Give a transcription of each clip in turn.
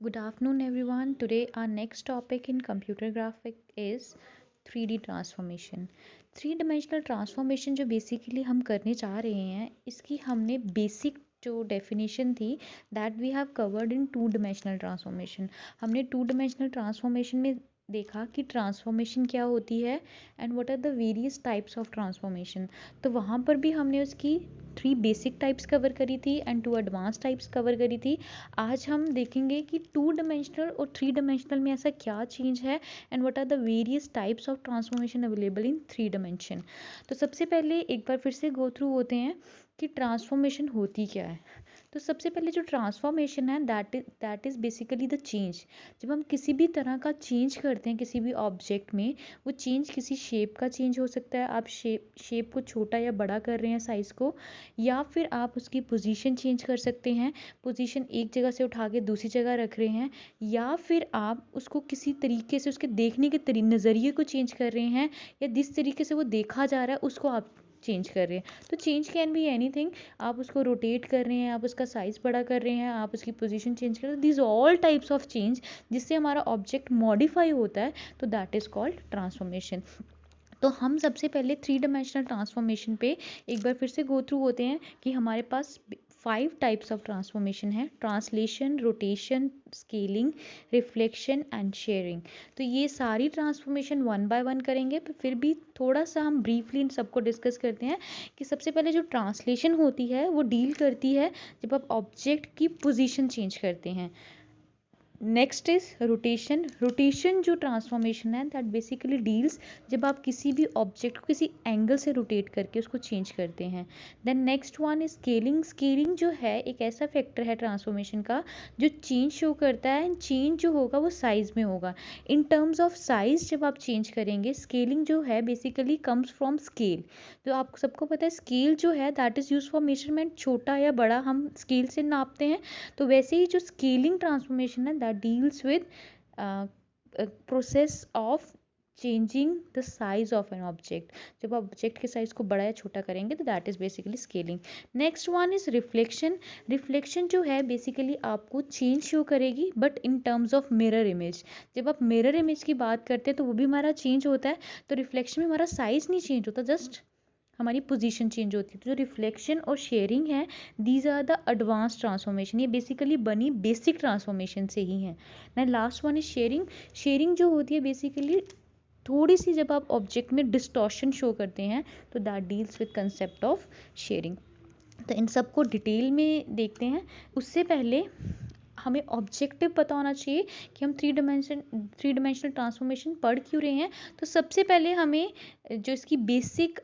Good afternoon, everyone. Today, our next topic in computer graphic is 3D transformation. Three dimensional transformation जो basically हम करने जा रहे हैं, इसकी हमने बेसिक जो डेफिनेशन थी that we have covered in two dimensional transformation. हमने टू डिमेंशनल ट्रांसफॉर्मेशन में देखा कि ट्रांसफॉर्मेशन क्या होती है and what are the various types of transformation. तो वहाँ पर भी हमने उसकी थ्री बेसिक टाइप्स कवर करी थी and two advance types cover करी थी. आज हम देखेंगे कि टू डिमेंशनल और थ्री डिमेंशनल में ऐसा क्या चेंज है and what are the various types of transformation available in three dimension. तो सबसे पहले एक बार फिर से गो थ्रू होते हैं कि ट्रांसफॉर्मेशन होती क्या है. तो सबसे पहले जो ट्रांसफॉर्मेशन है that is basically the change. जब हम किसी भी तरह का चेंज करते हैं किसी भी ऑब्जेक्ट में, वो चेंज किसी शेप का चेंज हो सकता है. आप शेप को छोटा या बड़ा कर रहे हैं साइज़ को, या फिर आप उसकी पोजीशन चेंज कर सकते हैं. पोजीशन एक जगह से उठा के दूसरी जगह रख रहे हैं, या फिर आप उसको किसी तरीके से उसके देखने के नज़रिए को चेंज कर रहे हैं, या जिस तरीके से वो देखा जा रहा है उसको आप चेंज कर रहे हैं. तो चेंज कैन बी एनीथिंग. आप उसको रोटेट कर रहे हैं, आप उसका साइज़ बड़ा कर रहे हैं, आप उसकी पोजीशन चेंज कर रहे हैं. This all types of change जिससे हमारा ऑब्जेक्ट मॉडिफाई होता है, तो दैट इज़ कॉल्ड ट्रांसफॉर्मेशन. तो हम सबसे पहले थ्री डिमेंशनल ट्रांसफॉर्मेशन पे एक बार फिर से गो थ्रू होते हैं कि हमारे पास 5 टाइप्स ऑफ ट्रांसफॉर्मेशन है: translation, rotation, scaling, reflection and shearing. तो ये सारी ट्रांसफॉर्मेशन वन बाय वन करेंगे, पर फिर भी थोड़ा सा हम ब्रीफली इन सबको डिस्कस करते हैं. कि सबसे पहले जो ट्रांसलेशन होती है वो डील करती है जब आप ऑब्जेक्ट की पोजीशन चेंज करते हैं. Next is rotation. रोटेशन जो ट्रांसफॉर्मेशन है दैट बेसिकली डील्स जब आप किसी भी ऑब्जेक्ट को किसी एंगल से रोटेट करके उसको चेंज करते हैं. Then next one is scaling. Scaling जो है एक ऐसा फैक्टर है ट्रांसफॉर्मेशन का जो चेंज शो करता है, एंड चेंज जो होगा वो साइज में होगा. इन टर्म्स ऑफ साइज जब आप चेंज करेंगे, स्केलिंग जो है बेसिकली कम्स फ्रॉम स्केल. तो आप सबको पता है स्केल जो है that is use for measurement. छोटा या बड़ा हम स्केल से नापते हैं. तो वैसे ही जो स्केलिंग ट्रांसफॉर्मेशन है that deals with process of changing the size of an object. जब आप ऑब्जेक्ट के साइज को बड़ा या छोटा करेंगे तो that is basically scaling. Next one is reflection. Reflection जो है बेसिकली आपको चेंज शो करेगी but in terms of mirror image. जब आप मिरर इमेज की बात करते हैं तो वो भी हमारा चेंज होता है. तो रिफ्लेक्शन में हमारा साइज नहीं चेंज होता, जस्ट हमारी पोजीशन चेंज होती है. तो जो रिफ्लेक्शन और शेयरिंग है these are the advance transformation. ये बेसिकली बनी बेसिक ट्रांसफॉर्मेशन से ही है. ना last one is shearing. Shearing जो होती है बेसिकली थोड़ी सी जब आप ऑब्जेक्ट में डिस्टॉर्शन शो करते हैं तो that deals with concept of sharing. तो इन सबको डिटेल में देखते हैं. उससे पहले हमें ऑब्जेक्टिव पता होना चाहिए कि हम थ्री डिमेंशनल ट्रांसफॉर्मेशन पढ़ क्यों रहे हैं. तो सबसे पहले हमें जो इसकी बेसिक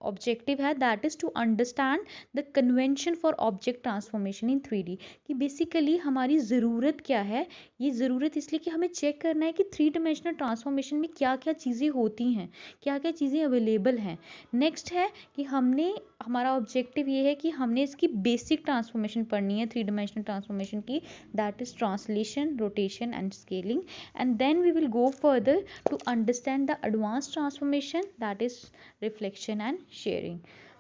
ऑब्जेक्टिव है that is to understand the convention for object transformation in 3D. कि बेसिकली हमारी ज़रूरत क्या है. ये ज़रूरत इसलिए कि हमें चेक करना है कि थ्री डिमेंशनल ट्रांसफॉर्मेशन में क्या क्या चीज़ें होती हैं, क्या क्या चीज़ें अवेलेबल हैं. नेक्स्ट है कि हमारा ऑब्जेक्टिव ये है कि हमने इसकी बेसिक ट्रांसफॉर्मेशन पढ़नी है थ्री डिमेंशनल ट्रांसफॉर्मेशन की, that is translation, rotation and scaling. And then we will go further to understand the advance transformation that is reflection and shearing.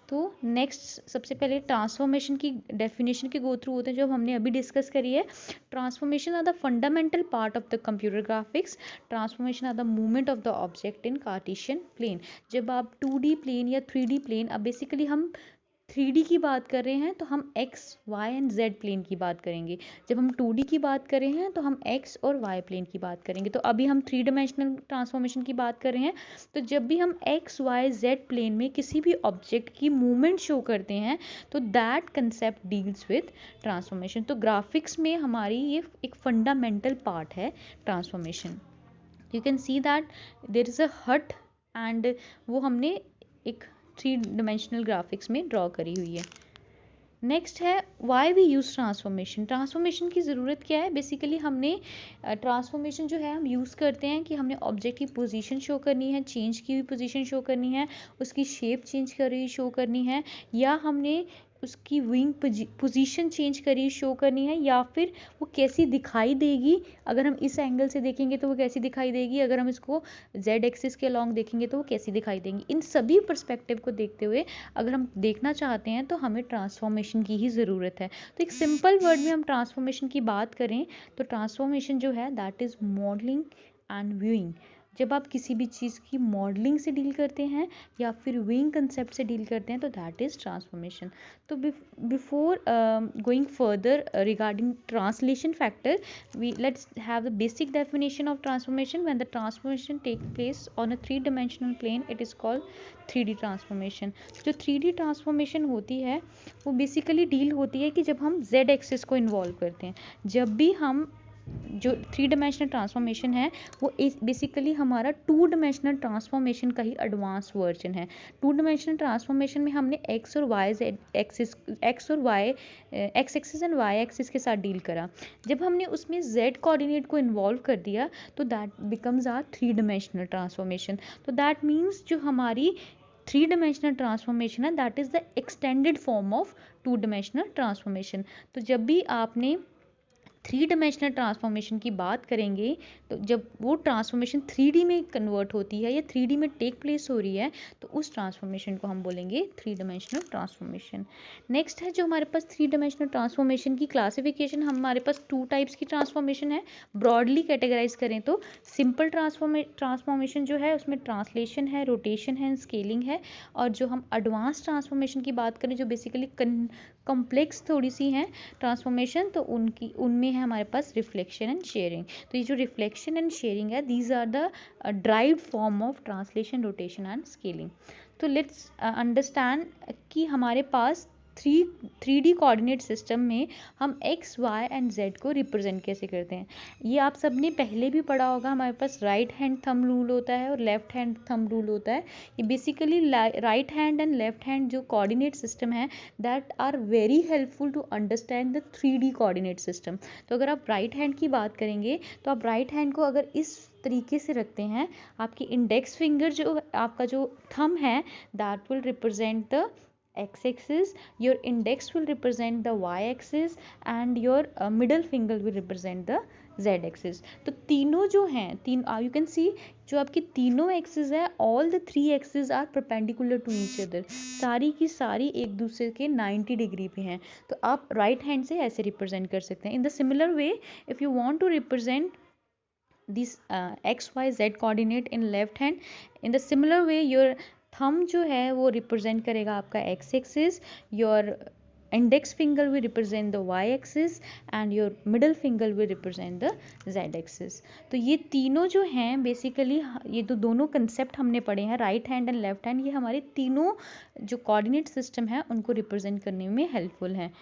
तो नेक्स्ट सबसे पहले ट्रांसफॉर्मेशन की डेफिनेशन के गो थ्रू होते हैं जो हमने अभी डिस्कस करी है. Transformation are the fundamental part of the computer graphics. Transformation are the movement of the object in Cartesian plane. जब आप 2D प्लेन या 3D प्लेन, अब बेसिकली हम 3D की बात कर रहे हैं तो हम x, y and z plane की बात करेंगे. जब हम 2D की बात कर रहे हैं तो हम x और y प्लेन की बात करेंगे. तो अभी हम थ्री डिमेंशनल ट्रांसफॉर्मेशन की बात कर रहे हैं. तो जब भी हम x, y, z प्लेन में किसी भी ऑब्जेक्ट की मूवमेंट शो करते हैं तो that concept deals with transformation. तो ग्राफिक्स में हमारी ये एक फंडामेंटल पार्ट है transformation. You can see that there is a hut and वो हमने एक थ्री डिमेंशनल ग्राफिक्स में ड्रॉ करी हुई है. नेक्स्ट है why we use transformation. Transformation की ज़रूरत क्या है. बेसिकली हमने ट्रांसफॉर्मेशन जो है हम यूज़ करते हैं कि हमने ऑब्जेक्ट की पोजीशन शो करनी है, चेंज की हुई पोजीशन शो करनी है, उसकी शेप चेंज कर रही शो करनी है, या हमने उसकी विंग पोजीशन चेंज करी शो करनी है, या फिर वो कैसी दिखाई देगी। अगर हम इस एंगल से देखेंगे तो वो कैसी दिखाई देगी, अगर हम इसको जेड एक्सिस के अलॉन्ग देखेंगे तो वो कैसी दिखाई देंगी। इन सभी पर्सपेक्टिव को देखते हुए अगर हम देखना चाहते हैं तो हमें ट्रांसफॉर्मेशन की ही ज़रूरत है। तो एक सिंपल वर्ड में हम ट्रांसफॉर्मेशन की बात करें तो ट्रांसफॉर्मेशन जो है that is modelling and viewing. जब आप किसी भी चीज़ की मॉडलिंग से डील करते हैं या फिर व्यूइंग कंसेप्ट से डील करते हैं तो दैट इज़ ट्रांसफॉर्मेशन। तो before going further regarding translation factor, we let's have the basic definition of transformation. When the transformation take place on a three dimensional plane, it is called 3D transformation. जो 3D transformation होती है वो basically deal होती है कि जब हम z axis को इन्वॉल्व करते हैं। जब भी हम जो 3 डिमेंशनल ट्रांसफॉर्मेशन है वो बेसिकली हमारा 2 डिमेंशनल ट्रांसफॉर्मेशन का ही एडवांस वर्जन है। 2 डिमेंशनल ट्रांसफॉर्मेशन में हमने एक्स और Y axis X axis and Y axis के साथ डील करा। जब हमने उसमें जेड कोऑर्डिनेट को इन्वॉल्व कर दिया तो that becomes our 3 dimensional transformation. तो दैट मीन्स जो हमारी 3 डिमेंशनल ट्रांसफॉर्मेशन है that is the extended form of 2 dimensional transformation. तो जब भी आपने 3 डिमेंशनल ट्रांसफॉर्मेशन की बात करेंगे तो जब वो ट्रांसफॉर्मेशन 3D में कन्वर्ट होती है या 3D में टेक प्लेस हो रही है तो उस ट्रांसफॉर्मेशन को हम बोलेंगे 3 डिमेंशनल ट्रांसफॉर्मेशन। नेक्स्ट है जो हमारे पास 3 डिमेंशनल ट्रांसफॉर्मेशन की क्लासिफिकेशन, हमारे पास 2 टाइप्स की ट्रांसफॉर्मेशन है। ब्रॉडली कैटेगराइज करें तो सिंपल ट्रांसफॉर्मेशन जो है उसमें ट्रांसलेशन है, रोटेशन है, स्केलिंग है। और जो हम एडवांस ट्रांसफॉर्मेशन की बात करें जो बेसिकली कॉम्प्लेक्स थोड़ी सी हैं ट्रांसफॉर्मेशन, तो उनमें है हमारे पास रिफ्लेक्शन एंड शेयरिंग। तो ये जो रिफ्लेक्शन एंड शेयरिंग है these are the derived form of translation, rotation and scaling. तो लेट्स अंडरस्टैंड कि हमारे पास 3D कोऑर्डिनेट सिस्टम में हम एक्स वाई एंड जेड को रिप्रेजेंट कैसे करते हैं। ये आप सब ने पहले भी पढ़ा होगा। हमारे पास राइट हैंड थंब रूल होता है और लेफ्ट हैंड थंब रूल होता है। ये basically right hand and left hand जो कोऑर्डिनेट सिस्टम है that are very helpful to understand the 3D coordinate system. तो अगर आप राइट हैंड की बात करेंगे तो आप राइट हैंड को अगर इस तरीके से रखते हैं, आपकी इंडेक्स फिंगर जो आपका जो थंब है that will represent the x-axis, your index will represent the y-axis and your middle finger will represent the z-axis। तो तीनों जो हैं you can see जो आपकी तीनों एक्सिस है all the 3 axes are perpendicular to each other। सारी की सारी एक दूसरे के 90 डिग्री पे हैं। तो आप राइट हैंड से ऐसे रिप्रेजेंट कर सकते हैं। In the similar way if you want to represent this x y z coordinate in left hand, in the similar way your thumb जो है वो रिप्रेजेंट करेगा आपका X axis, your index finger will represent the Y axis and your middle finger will represent the Z axis. तो ये तीनों जो हैं बेसिकली ये तो दोनों कंसेप्ट हमने पढ़े हैं right hand and left hand, ये हमारे तीनों जो कोऑर्डिनेट सिस्टम है उनको रिप्रेजेंट करने में हेल्पफुल है।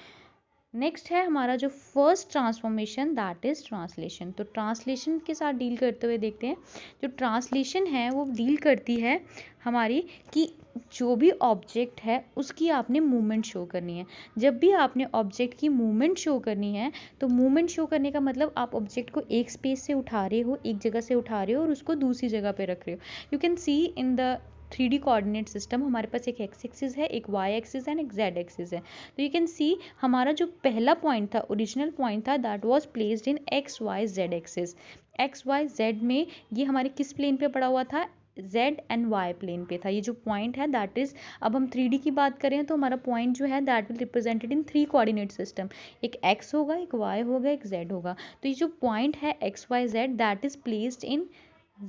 नेक्स्ट है हमारा जो first transformation that is translation. तो ट्रांसलेशन के साथ डील करते हुए देखते हैं। जो ट्रांसलेशन है वो डील करती है हमारी कि जो भी ऑब्जेक्ट है उसकी आपने मूवमेंट शो करनी है। जब भी आपने ऑब्जेक्ट की मूवमेंट शो करनी है तो मूवमेंट शो करने का मतलब आप ऑब्जेक्ट को एक स्पेस से उठा रहे हो, एक जगह से उठा रहे हो और उसको दूसरी जगह पे रख रहे हो। You can C in the 3D coordinate system हमारे पास एक एक्स एक्सिस है, एक वाई एक्सिस एंड एक जेड एक्सिस है। तो यू कैन सी हमारा जो पहला पॉइंट था, ओरिजिनल पॉइंट था that was placed in X Y Z axis. X Y Z में ये हमारे किस प्लेन पे पड़ा हुआ था, जेड एंड वाई प्लेन पे था। ये जो पॉइंट है दैट इज, अब हम 3D की बात करें तो हमारा पॉइंट जो है that will represented in 3 coordinate system. एक एक्स होगा, एक वाई होगा, एक जेड होगा। तो ये जो पॉइंट है X Y Z that is placed in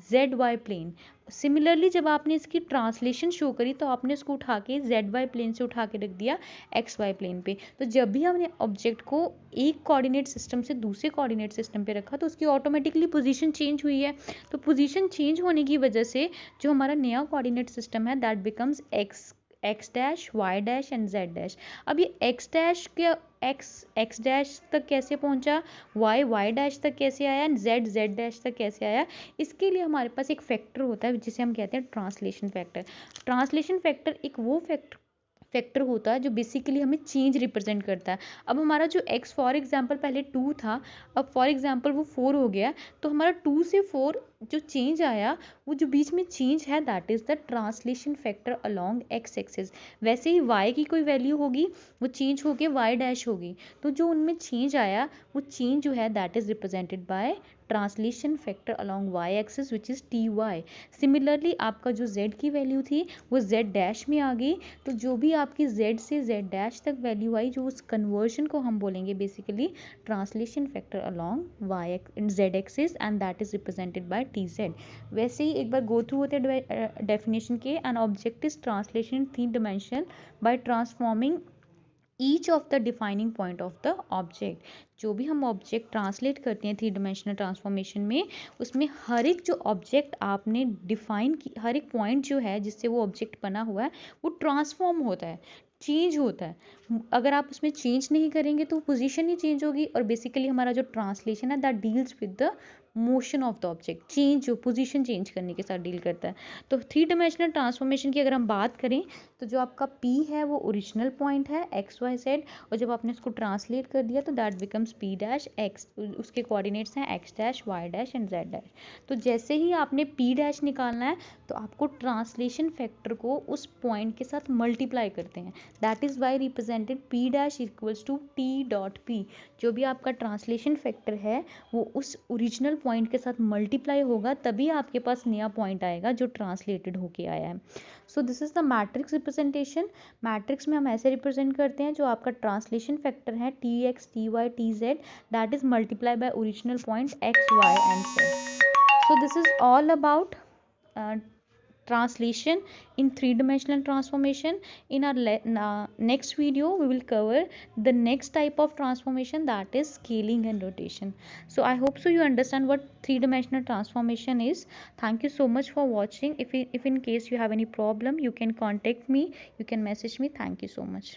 Z Y plane. Similarly जब आपने इसकी ट्रांसलेशन शो करी तो आपने इसको उठा के जेड वाई प्लेन से उठा के रख दिया एक्स वाई प्लेन पे। तो जब भी हमने ऑब्जेक्ट को एक कोऑर्डिनेट सिस्टम से दूसरे कोऑर्डिनेट सिस्टम पे रखा तो उसकी ऑटोमेटिकली पोजीशन चेंज हुई है। तो पोजीशन चेंज होने की वजह से जो हमारा नया कोऑर्डिनेट सिस्टम है that becomes X dash Y dash and Z dash. अब ये एक्स डैश के एक्स डैश तक कैसे पहुंचा, वाई डैश तक कैसे आया एंड जेड डैश तक कैसे आया, इसके लिए हमारे पास एक फैक्टर होता है जिसे हम कहते हैं ट्रांसलेशन फैक्टर। ट्रांसलेशन फैक्टर एक वो फैक्टर होता है जो बेसिकली हमें चेंज रिप्रेजेंट करता है। अब हमारा जो x फॉर एग्जांपल पहले 2 था, अब फॉर एग्जांपल वो 4 हो गया, तो हमारा 2 से 4 जो चेंज आया, वो जो बीच में चेंज है, that is the translation factor along x axis. वैसे ही y की कोई वैल्यू होगी, वो चेंज होके y डैश होगी, तो जो उनमें चेंज आया, वो चेंज जो है that is represented by translation factor along y axis which is T Y. Similarly आपका जो z की वैल्यू थी वो z डैश में आ गई, तो जो भी आपकी z से z डैश तक वैल्यू आई, जो उस कन्वर्जन को हम बोलेंगे basically translation factor along y z axis, and that is represented bye T Z. वैसे ही एक बार गो थ्रू होते हैं डेफिनेशन के। An object is translation in 3 dimension bye transforming each of the defining point of the object. जो भी हम object translate करते हैं 3 डिमेंशनल ट्रांसफॉर्मेशन में, उसमें हर एक जो ऑब्जेक्ट आपने डिफाइन की, हर एक पॉइंट जो है जिससे वो ऑब्जेक्ट बना हुआ है, वो ट्रांसफॉर्म होता है, चेंज होता है। अगर आप उसमें चेंज नहीं करेंगे तो पोजीशन ही चेंज होगी, और बेसिकली हमारा जो ट्रांसलेशन है that deals with the motion of the object, change जो पोजीशन चेंज करने के साथ डील करता है। तो 3 डिमेंशनल ट्रांसफॉर्मेशन की अगर हम बात करें, तो जो आपका P है वो ओरिजिनल पॉइंट है एक्स वाई जेड, और जब आपने इसको ट्रांसलेट कर दिया तो that becomes P dash X, उसके कोऑर्डिनेट्स हैं X dash Y dash and Z dash. तो जैसे ही आपने P डैश निकालना है, तो आपको ट्रांसलेशन फैक्टर को उस पॉइंट के साथ मल्टीप्लाई करते हैं, that is why represented P dash equals to T dot P। जो भी आपका ट्रांसलेशन फैक्टर है वो उस ओरिजिनल पॉइंट के साथ मल्टीप्लाई होगा, तभी आपके पास नया पॉइंट आएगा जो ट्रांसलेटेड होके आया है। So this is the matrix representation. Matrix में हम ऐसे रिप्रेजेंट करते हैं, जो आपका ट्रांसलेशन फैक्टर है T X T Y T Z, that is multiply by original point X Y and Z. So this is all about translation in three-dimensional transformation. In our next video, we will cover the next type of transformation, that is scaling and rotation. So I hope so you understand what three-dimensional transformation is. Thank you so much for watching. If in case you have any problem, you can contact me, you can message me. Thank you so much.